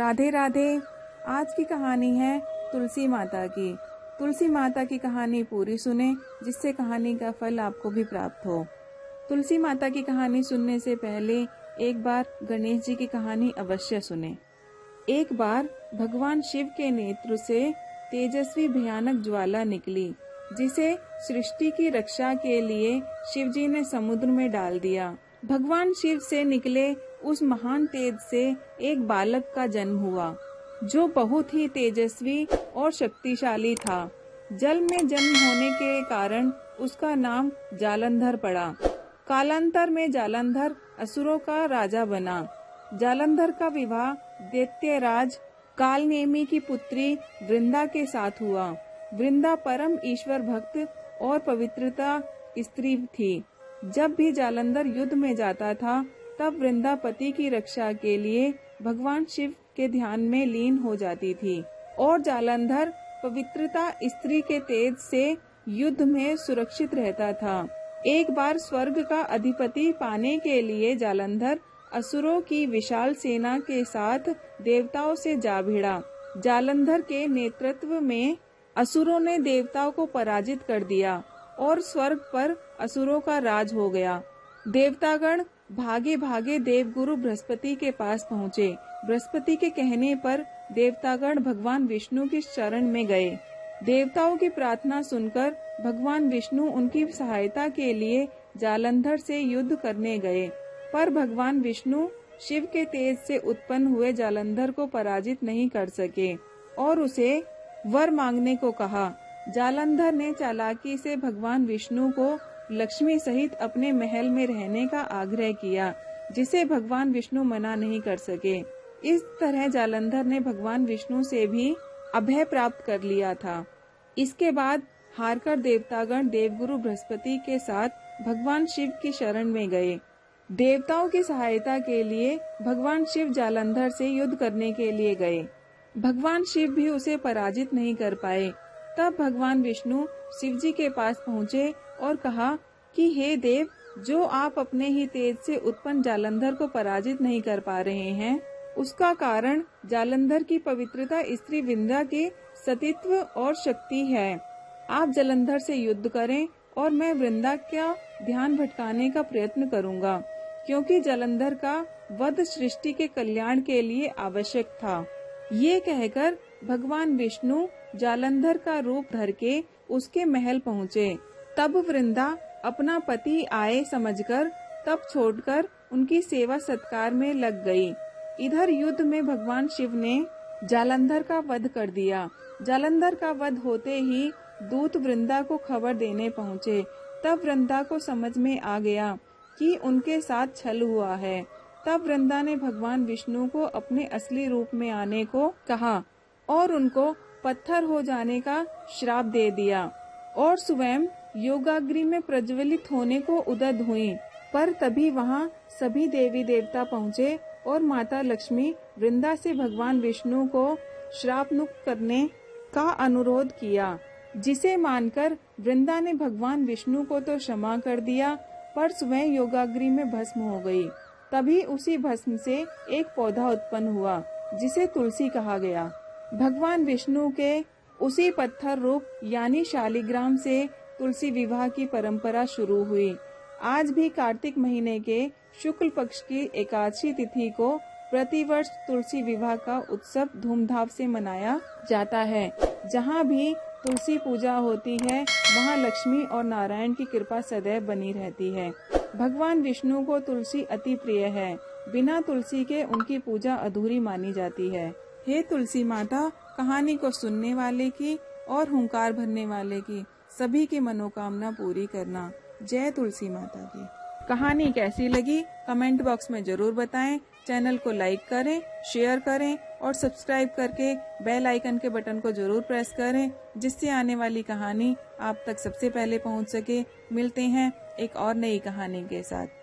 राधे राधे। आज की कहानी है तुलसी माता की। तुलसी माता की कहानी पूरी सुने, जिससे कहानी का फल आपको भी प्राप्त हो। तुलसी माता की कहानी सुनने से पहले एक बार गणेश जी की कहानी अवश्य सुने। एक बार भगवान शिव के नेत्र से तेजस्वी भयानक ज्वाला निकली, जिसे सृष्टि की रक्षा के लिए शिव जी ने समुद्र में डाल दिया। भगवान शिव से निकले उस महान तेज से एक बालक का जन्म हुआ, जो बहुत ही तेजस्वी और शक्तिशाली था। जल में जन्म होने के कारण उसका नाम जालंधर पड़ा। कालांतर में जालंधर असुरों का राजा बना। जालंधर का विवाह दैत्यराज कालनेमी की पुत्री वृंदा के साथ हुआ। वृंदा परम ईश्वर भक्त और पवित्रता स्त्री थी। जब भी जालंधर युद्ध में जाता था, तब वृंदा पति की रक्षा के लिए भगवान शिव के ध्यान में लीन हो जाती थी और जालंधर पवित्रता स्त्री के तेज से युद्ध में सुरक्षित रहता था। एक बार स्वर्ग का अधिपति पाने के लिए जालंधर असुरों की विशाल सेना के साथ देवताओं से जा भिड़ा। जालंधर के नेतृत्व में असुरों ने देवताओं को पराजित कर दिया और स्वर्ग पर असुरों का राज हो गया। देवतागण भागे भागे देवगुरु बृहस्पति के पास पहुँचे। बृहस्पति के कहने पर देवतागण भगवान विष्णु की शरण में गए। देवताओं की प्रार्थना सुनकर भगवान विष्णु उनकी सहायता के लिए जालंधर से युद्ध करने गए, पर भगवान विष्णु शिव के तेज से उत्पन्न हुए जालंधर को पराजित नहीं कर सके और उसे वर मांगने को कहा। जालंधर ने चालाकी से भगवान विष्णु को लक्ष्मी सहित अपने महल में रहने का आग्रह किया, जिसे भगवान विष्णु मना नहीं कर सके। इस तरह जालंधर ने भगवान विष्णु से भी अभय प्राप्त कर लिया था। इसके बाद हारकर देवतागण देवगुरु बृहस्पति के साथ भगवान शिव की शरण में गए। देवताओं की सहायता के लिए भगवान शिव जालंधर से युद्ध करने के लिए गए। भगवान शिव भी उसे पराजित नहीं कर पाए। तब भगवान विष्णु शिव जी के पास पहुँचे और कहा कि हे देव, जो आप अपने ही तेज से उत्पन्न जालंधर को पराजित नहीं कर पा रहे हैं, उसका कारण जालंधर की पवित्रता स्त्री वृंदा के सतीत्व और शक्ति है। आप जालंधर से युद्ध करें और मैं वृंदा का ध्यान भटकाने का प्रयत्न करूंगा, क्योंकि जालंधर का वध सृष्टि के कल्याण के लिए आवश्यक था। ये कहकर भगवान विष्णु जालंधर का रूप धर के उसके महल पहुँचे। तब वृंदा अपना पति आए समझकर तब छोड़कर उनकी सेवा सत्कार में लग गई। इधर युद्ध में भगवान शिव ने जालंधर का वध कर दिया। जालंधर का वध होते ही दूत वृंदा को खबर देने पहुँचे। तब वृंदा को समझ में आ गया कि उनके साथ छल हुआ है। तब वृंदा ने भगवान विष्णु को अपने असली रूप में आने को कहा और उनको पत्थर हो जाने का श्राप दे दिया और स्वयं योगाग्नि में प्रज्वलित होने को उद्यत हुई। पर तभी वहाँ सभी देवी देवता पहुँचे और माता लक्ष्मी वृंदा से भगवान विष्णु को श्राप मुक्त करने का अनुरोध किया, जिसे मानकर वृंदा ने भगवान विष्णु को तो क्षमा कर दिया, पर स्वयं योगाग्नि में भस्म हो गई। तभी उसी भस्म से एक पौधा उत्पन्न हुआ, जिसे तुलसी कहा गया। भगवान विष्णु के उसी पत्थर रूप यानी शालिग्राम से तुलसी विवाह की परंपरा शुरू हुई। आज भी कार्तिक महीने के शुक्ल पक्ष की एकादशी तिथि को प्रतिवर्ष तुलसी विवाह का उत्सव धूमधाम से मनाया जाता है। जहाँ भी तुलसी पूजा होती है, वहाँ लक्ष्मी और नारायण की कृपा सदैव बनी रहती है। भगवान विष्णु को तुलसी अति प्रिय है। बिना तुलसी के उनकी पूजा अधूरी मानी जाती है। हे तुलसी माता, कहानी को सुनने वाले की और हुंकार भरने वाले की सभी की मनोकामना पूरी करना। जय तुलसी माता की। कहानी कैसी लगी कमेंट बॉक्स में जरूर बताएं। चैनल को लाइक करें, शेयर करें और सब्सक्राइब करके बेल आइकन के बटन को जरूर प्रेस करें, जिससे आने वाली कहानी आप तक सबसे पहले पहुंच सके। मिलते हैं एक और नई कहानी के साथ।